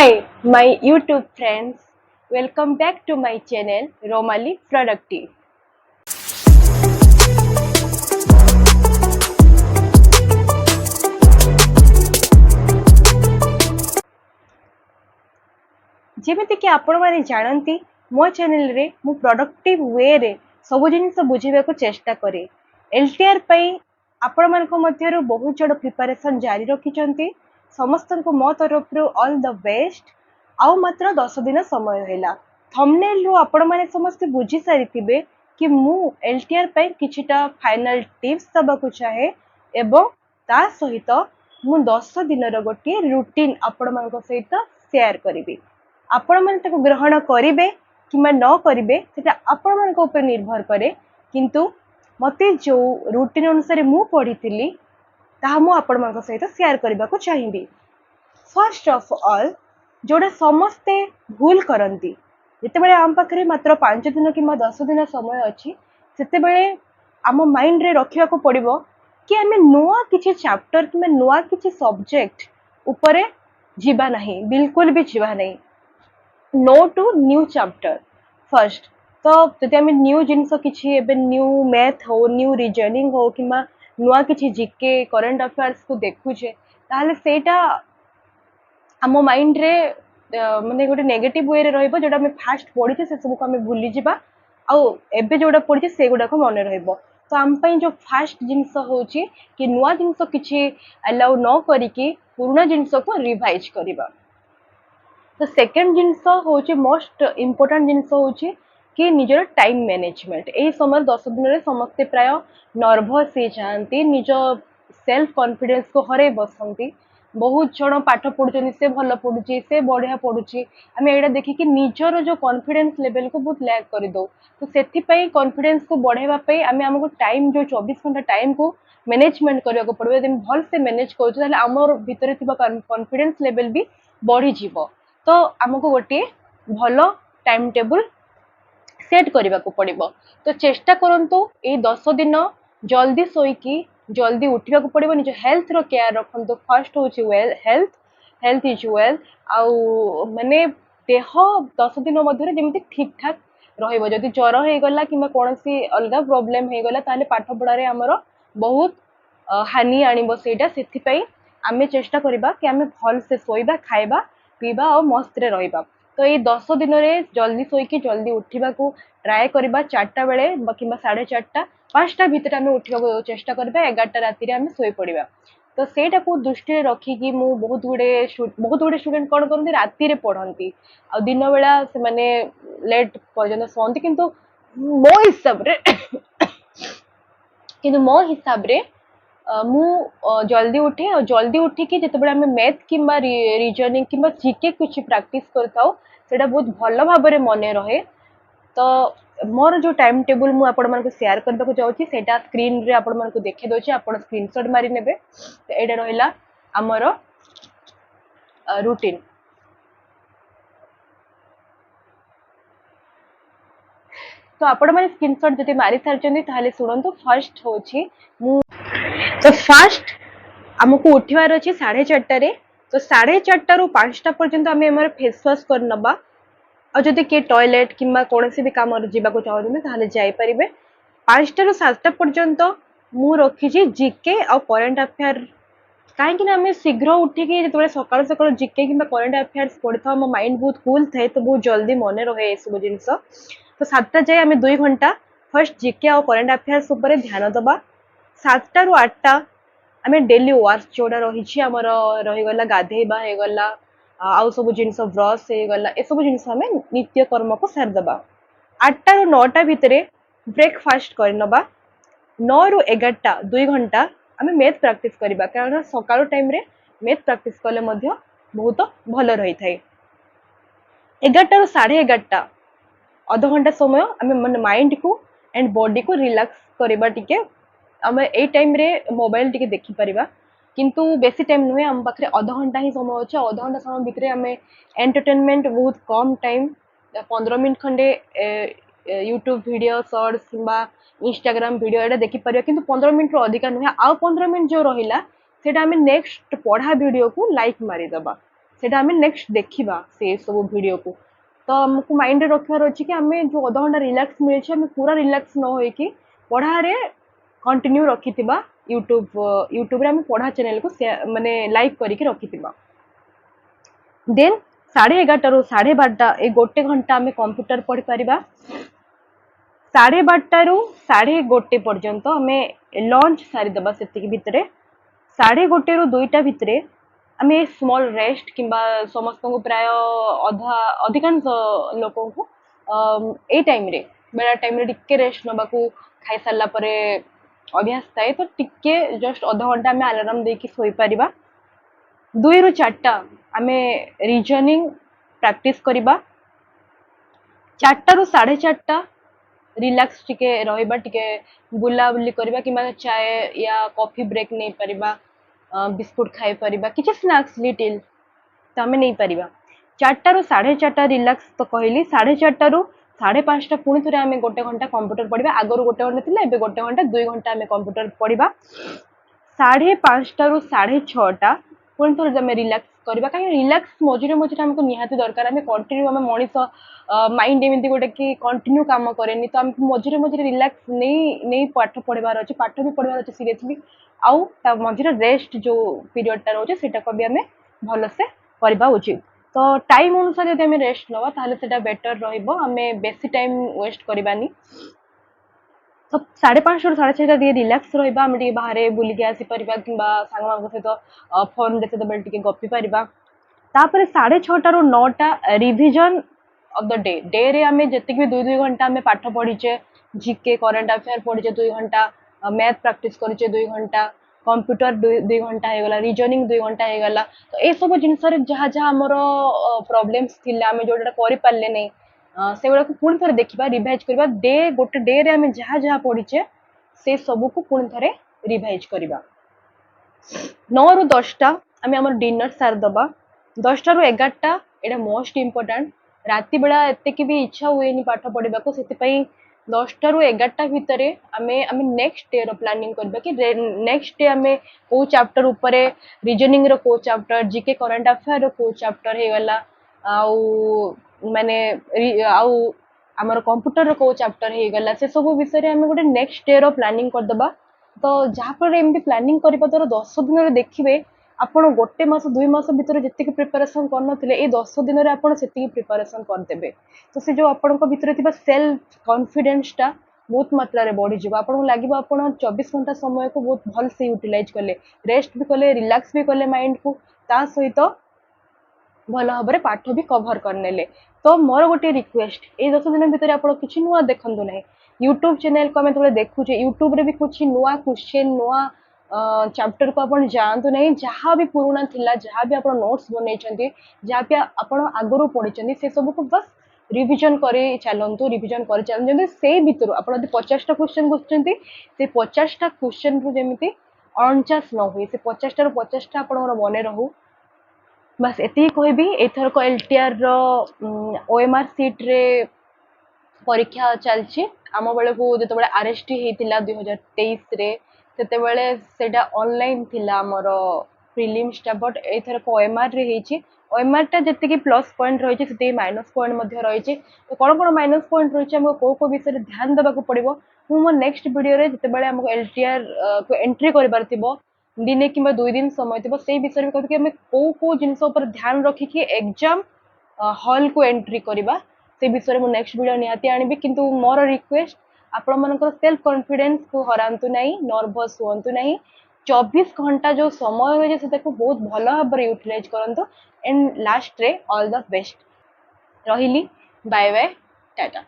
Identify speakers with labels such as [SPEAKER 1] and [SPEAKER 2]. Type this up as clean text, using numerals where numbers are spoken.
[SPEAKER 1] Hi, my YouTube friends. Welcome back to my channel, Romali Productive. ଯେମିତିକି ଆପଣମାନେ ଜାଣନ୍ତି ମୋ ଚ୍ୟାନେଲରେ ମୁଁ ପ୍ରଡକ୍ଟିଭ ୱେରେ ସବୁ ଜିନିଷ ବୁଝିବାକୁ ଚେଷ୍ଟା କରେ। LTR ପାଇଁ ଆପଣମାନଙ୍କ ମଧ୍ୟରୁ ବହୁତ ଜଣ ପ୍ରିପାରେସନ୍ ଜାରି ରଖିଛନ୍ତି। ସମସ୍ତଙ୍କୁ ମୋ ତରଫରୁ ଅଲ୍ ଦ ବେଷ୍ଟ। ଆଉ ମାତ୍ର 10 ଦିନ ସମୟ ହେଲା। ଥମ୍ବନେଲରୁ ଆପଣମାନେ ସମସ୍ତେ ବୁଝି ସାରିଥିବେ କି ମୁଁ LTR ପାଇଁ କିଛିଟା ଫାଇନାଲ ଟିପ୍ସ ଦେବାକୁ ଚାହେଁ ଏବଂ ତା ସହିତ ମୁଁ 10 ଦିନର ଗୋଟିଏ ରୁଟିନ୍ ଆପଣମାନଙ୍କ ସହିତ ସେୟାର କରିବି। ଆପଣମାନେ ତାକୁ ଗ୍ରହଣ କରିବେ କିମ୍ବା ନ କରିବେ ସେଟା ଆପଣମାନଙ୍କ ଉପରେ ନିର୍ଭର କରେ, କିନ୍ତୁ ମୋତେ ଯେଉଁ ରୁଟିନ୍ ଅନୁସାରେ ମୁଁ ପଢ଼ିଥିଲି ତାହା ମୁଁ ଆପଣମାନଙ୍କ ସହିତ ସେୟାର କରିବାକୁ ଚାହିଁବି। ଫାର୍ଷ୍ଟ ଅଫ୍ ଅଲ୍, ଯୋଉଟା ସମସ୍ତେ ଭୁଲ କରନ୍ତି, ଯେତେବେଳେ ଆମ ପାଖରେ ମାତ୍ର 5 ଦିନ କିମ୍ବା 10 ଦିନ ସମୟ ଅଛି, ସେତେବେଳେ ଆମ ମାଇଣ୍ଡରେ ରଖିବାକୁ ପଡ଼ିବ କି ଆମେ ନୂଆ କିଛି ଚାପ୍ଟର କିମ୍ବା ନୂଆ କିଛି ସବଜେକ୍ଟ ଉପରେ ଯିବା ନାହିଁ, ବିଲକୁଲ ବି ଯିବା ନାହିଁ। No to new chapter first. तो जदि आम न्यू जिनस किसी न्यू मैथ हो, न्यू रिजनिंग हो कि नुआ किसी जीके करेन्ट अफेयर्स को देखुचे, ताहले सेटा आम माइंड रे माने गोटे नेगेटिव वे रे रहइबो, जोटा आम फास्ट पढ़ीचे से सब को आम भूली जिबा, आउ एबे जोटा पढ़ीचे से गुडा को मन रहइबो। तो आम पई जो फास्ट जिनस होची कि नुआ जिनस किसी अलाउ न करिकी पुराना जिनस को रिवाइज करिबा। तो सेकेंड जिनस हूँ मोस्ट इम्पोर्टाट जिनस हूँ कि निजर टाइम मैनेजमेंट। यही समय 10 दिन में समस्ते प्राय नर्भस हो जाती, निज सेल्फ कॉन्फिडेंस को हर बसती। बहुत जन पाठ पढ़ुं, से भल पढ़ुची, से बढ़िया पढ़ुची, आम यहाँ देखिकी निजर जो कॉन्फिडेंस लेवल को बहुत लैग कर दो। तो से कॉन्फिडेंस को बढ़ावाई आम आमको टाइम जो 24 घंटा टाइम को मैनेजमेंट करने को पड़ो। यदि भल से मैनेज कर आम भितर कॉन्फिडेंस लेवल भी बढ़ी जीव। तो आमको गोटे भल टाइम टेबल सेट करने को पड़ो। तो चेष्टा करंतु ए 10 दिन जल्दी शोईकी जल्दी उठा पड़ो। निज हेल्थ रो केयर रखु। फर्स्ट हूँ well health, health is wealth. आउ माने देह 10 दिन मध्य जमी ठीक ठाक रही। ज्वर हो गला कि कौन सी अलग प्रोब्लेम हो गला, ताले पाठ पढ़ारे आमर बहुत हानि आणिब। सेटा सेथिपई आमे चेष्टा करिबा कि आमे भल से सोइबा, खाइबा, पीबा और मस्त रे रहिबा। तो ये 10 दिन रे जल्दी सोईकी जल्दी उठा को ट्राए करबा। 4टा बेले कि 4:30 5टा भितर आमे उठा को चेष्टा करबा। 11टा राति आमे सोई पड़िबा। तो सेटा को दृष्टि रखिकी मु बहुत गुड़े स्टूडेंट कौन करती राति रे पढ़ती, आ दिन बेला से माने लेट पर्यंत सोती। किंतु मो हिसाब रे किंतु मो हिसाब रे मु जल्दी उठे और जल्दी उठिकी जितेबाला आम मैथ कि रिजनिंग कि जीके कुछ प्रैक्टिस करता बहुत भल भाव मन रहे। तो मोर जो टाइम टेबल मु आपण मानक शेयर करबा को जाउची, सेटा स्क्रीन रे आपण मानक देखे दोची, आपण स्क्रीनशॉट मारी नेबे। तो एडा रहिला हमर रूटीन। तो आपण माने स्क्रीनशॉट जति मारी सारचंदी ताहले सुनंतु। फर्स्ट होची मु तो फास्ट आमको उठवार अच्छे 4:30। तो 4:30 रु 5टा पर्यंत आम आम फेस वाश कर नबा। और जदि किए टॉयलेट कि कौन भी कम जावाक चाहते जापर। 5टा रु 7टा पर्यंत मु रखी जीके और करेन्ट अफेयर। कहीं आम शीघ्र उठिकी जो सकाल सकाल जीके कि करेन्ट अफेयर्स पढ़ी था, मो माइंड बहुत कूल थाए, तो बहुत जल्दी मन रहे सब जिनस। तो 7टा जाए आम 2 घंटा फर्स्ट जीके और करेन्ट अफेयर्स उपर ध्यान दबा। 7टा रु 8टा आम डेली वर्क जोड़ा रही आमर रहीगला, गाधेबा होगला, आउ सब जिनस ब्रश होगला, ए सब जिनस आम नित्य कर्म को सारिदबा। 8टा रु 9टा भितर ब्रेकफास्ट करनबा। 9 रु 11टा 2 घंटा आम मैथ प्रैक्टिस करबा, कारण सकाळ टाइम रे मैथ प्रैक्टिस कले मध्य बहुत भल रही थाए। 11टा रु 11:30 अध घंटा समय आम मन माइंड को एंड बॉडी को रिलैक्स करबा। टिके आम ए टाइम रे मोबाइल टिके देखि परिबा, किंतु बेसी टाइम नुहे, आम पाखरे अध घंटा ही समय अच्छे। अध घंटा समय भितर आम एंटरटेनमेंट बहुत कम टाइम 15 मिनट खंडे यूट्यूब वीडियो शॉर्ट्स किंबा इंस्टाग्राम वीडियो एटा देखि परिबा, किंतु 15 मिनट रो अधिका नुहे। आउ 15 मिनट जो रहिला सेटा आम नेक्स्ट पढ़ा वीडियो को लाइक मारिदबा। सेटा आम नेक्स्ट देखा से सब वीडियो को। तो आमको माइंड रखार अच्छे कि आम जो अध घंटा रिलैक्स मिले आम पूरा रिलैक्स न हो पढ़ारे कंटिन्यू रखि यूट्यूब आम पढ़ा चैनल को माने लाइक करके रखि देन 11:30 रू 12:30 ए गोटे घंटा आम कंप्यूटर पढ़ी पारिबा। 12:30 रू 1:30 पर्यंत आम लंच सारीदबा से भितर 1:30 रू 2टा भितर आम स्मॉल रेस्ट किंबा समस्त को प्राय अधा अधिकांश लोक को ए टाइम रे बेला टाइम रे टिके रेस्ट नबा को खाई सारला परे अभ्यास थाए तो टिके जस्ट अध घंटा आम अलार्म देकी सोई पारिबा। 2 रू 4टा आम रीजनिंग प्रैक्टिस करिबा। 4टा रू 4:30 रिलैक्स टिके रहिबा टिके बुला बुली करिबा किंबा चाय या कॉफी ब्रेक नहीं पारिबा बिस्कुट खाई पारिबा किछि स्नैक्स लिटिल तो आम नहीं पारिबा। 4टा रू 4:30 रिलैक्स तो कहली 4:30 रू 5:30 पुणी थे आम गोटे घंटा कंप्यूटर पढ़ा आगरू गोटे घंटा थिला एबे गोटे घंटा 2 घंटा आम कंप्यूटर पढ़ा। 5:30 रू 6:30 पुणी थे आम रिलैक्स करवा कहीं रिलैक्स मझे मझे आमको निहाती दरकार आम कंटिन्यू आम मनीष माइंड एमती गोटे कि कंटिन्यू काम कैनि तो आम मझे मझे रिलैक्स नहीं पाठ पढ़ार अच्छे पाठ भी पढ़ार अच्छे सीरियसली आउ मझे रेस्ट जो पीरियडटा रोचे सेटा भी आम भलसे करवा उचित। तो टाइम अनुसार जब आम रेस्ट नवा ताहले सेटा बेटर रहिबो आम बेसी टाइम वेस्ट करबानी। तो 5:30 रू 6:30 टे रिलैक्स रहिबा आम टे बाहर बुलिके आसी परिबा किंबा सांग मान सहित फोन देखते बेले टे गपी परिबा। तापर 6:30 रू 9टा रिविजन ऑफ द डे रे आम जति भी 2 घंटा आम पाठ पढ़ीचे जीके करंट अफेयर पढ़ीचे 2 घंटा मैथ प्रैक्टिस करिचे 2 घंटा कंप्यूटर 2 घंटा हो गला रीजनिंग 2 घंटा हो गला। तो ए सब जिनस जहाँ जहाँ आमर प्रॉब्लम्स थिला आम जोटा करि पारले नै से गुड़ा को पुणी थे देखा रिभाइज करवा डे गोटे डे रे आम जहाँ जहाँ पढ़ीचे से सब को पुणी थे रिभाइज करवा। 9 रू 10टा आम आम डिनर सारदबा। 10टा रू 11टा एटा मोस्ट इम्पोर्टाट राति बेला एत भी इच्छा हुए पाठ पढ़ा को से 10टा रू 11टा भितर आम आम नेक्स्ट डे रो प्लानिंग करबा कि नेक्स्ट डे आम को चैप्टर ऊपर रीजनिंग रो को चैप्टर जीके करंट अफेयर रो को चैप्टर हे गला आउ माने आउ आमर कंप्यूटर रो को चैप्टर हे गला से सब विषय आम गोटे नेक्स्ट डे रो प्लानिंग करदबा। तो जहाँफल एमती प्लानिंग करबा द्वारा 10 दिन देखिए आपण गोटे मास 2 मास भितर जितकी प्रिपरेशन करनथिले ए 10 दिन रे आपण सेतिकी प्रिपरेशन करदेबे। तो से जो आपण को भितर थिबा सेल्फ कॉन्फिडेंस टा बहुत मात्रा रे बढ़ी जिवो आपण लागिबो आपण 24 घंटा समय को बहुत भल से यूटिलाइज करले रेस्ट भी करले रिलैक्स भी करले माइंड को ता सहित भल भाव पाठ भी कभर करने। तो मोर गोटे रिक्वेस्ट ए 10 दिन भितर आप किसी नुआ देखु ना यूट्यूब चैनल को आम जो देखुचे यूट्यूब रे भी कुछ नुआ क्वेश्चन नुआ चैप्टर को आप जातु ना जहाँ भी पुराना थिला जहाँ भी आप नोट्स बन जहाँ भी आप आगु पढ़ी से सब को बस रिविजन कर चलतु रिविजन कर चलते से भितर आप 50टा क्वेश्चन क्वेश्चन से 50टा क्वेश्चन रू जमी 49 न हुए से 50टा 50टा आप मन रहू। बस एति कहबी एथरक एलटीआर रो ओएमआर सीट रे परीक्षा चलची आम बेले को जते बेले आरएसटी हेतिला 2023 रे सेते बेले सेटा ऑनलाइन थिला हमर प्रीलिम्स टा बट एथरक ओएमआर रे हेची ओएमआर टा जते कि प्लस पॉइंट रहिचे सेते माइनस पॉइंट मध्ये रहिचे। तो कोन माइनस पॉइंट रहिचे हम को विषय रे ध्यान देबा को पड़िबो मो नेक्स्ट वीडियो रे जते बेले हमको एलटीआर को एंट्री करबार थिबो दिने कि 2 दिन समय थी से विषय में कहते कि कौ जिनस ध्यान रखिकी एग्जाम हॉल को एंट्री करवा से विषय में नेक्स्ट वीडियो निहाती आनिबी। किंतु मोर रिक्वेस्ट आपण मानकर सेल्फ कॉन्फिडेंस को हरांतु नहीं नर्वस हुंतु नहीं 24 घंटा जो समय हो से बहुत भल भाव यूटिलाइज करंतु एंड लास्ट रे ऑल द बेस्ट रहिली बाय बाय टाटा।